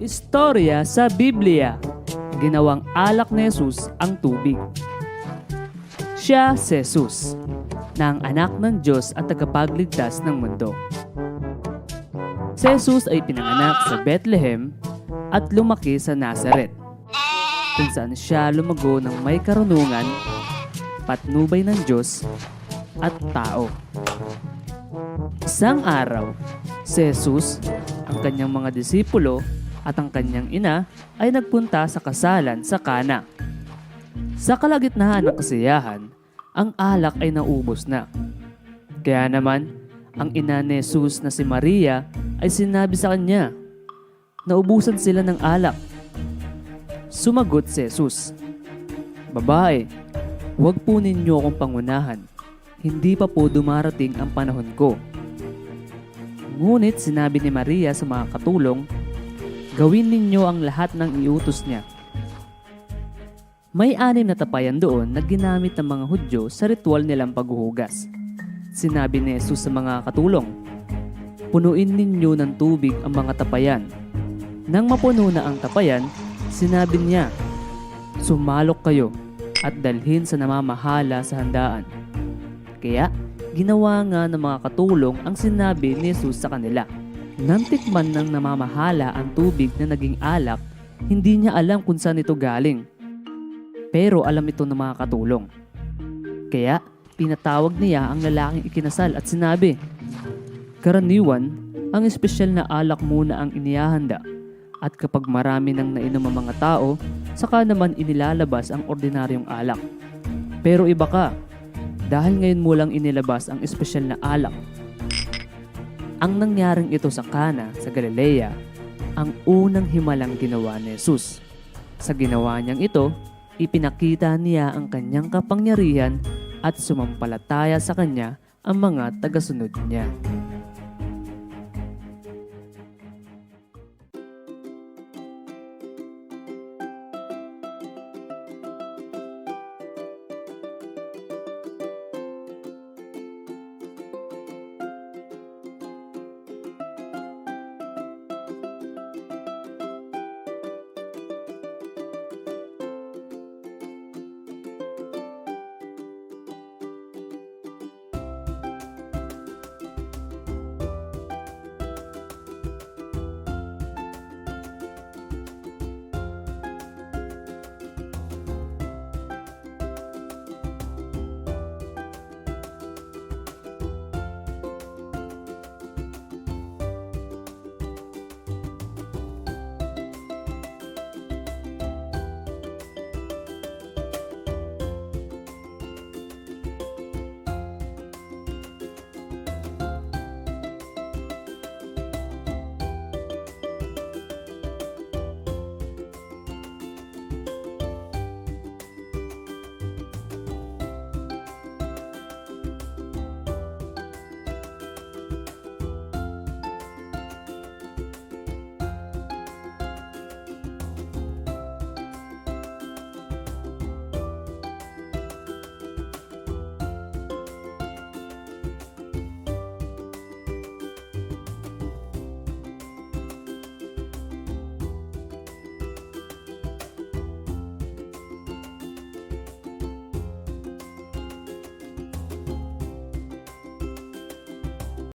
Istorya sa Biblia. Ginawang alak ni Jesus ang tubig. Siya si Jesus, na ang anak ng Diyos at tagapagligtas ng mundo. Si Jesus ay pinanganak sa Bethlehem at lumaki sa Nazareth, kung saan siya lumago ng may karunungan, patnubay ng Diyos at tao. Isang araw, si Jesus, ang kanyang mga disipulo at ang kanyang ina ay nagpunta sa kasalan sa Kana. Sa kalagitnaan ng kasiyahan, ang alak ay naubos na. Kaya naman, ang ina ni Jesus na si Maria ay sinabi sa kanya, naubusan sila ng alak. Sumagot si Jesus, "Babae, huwag po ninyo akong pangunahan. Hindi pa po dumarating ang panahon ko." Ngunit sinabi ni Maria sa mga katulong, "Gawin ninyo ang lahat ng iutos niya." May 6 na tapayan doon na ginamit ng mga Hudyo sa ritual nilang paghuhugas. Sinabi ni Jesus sa mga katulong, "Punuin ninyo ng tubig ang mga tapayan." Nang mapuno na ang tapayan, sinabi niya, "Sumalok kayo at dalhin sa namamahala sa handaan." Kaya, ginawa nga ng mga katulong ang sinabi ni Jesus sa kanila. Nang tikman ng namamahala ang tubig na naging alak, hindi niya alam kung saan ito galing. Pero alam ito ng mga katulong. Kaya, pinatawag niya ang lalaking ikinasal at sinabi, "Karaniwan, ang espesyal na alak muna ang inihahanda, at kapag marami nang nainom ang mga tao, saka naman inilalabas ang ordinaryong alak. Pero iba ka, dahil ngayon mo lang inilabas ang espesyal na alak." Ang nangyaring ito sa Kana sa Galilea, ang unang himalang ginawa ni Jesus. Sa ginawa niyang ito, ipinakita niya ang kanyang kapangyarihan at sumampalataya sa kanya ang mga tagasunod niya.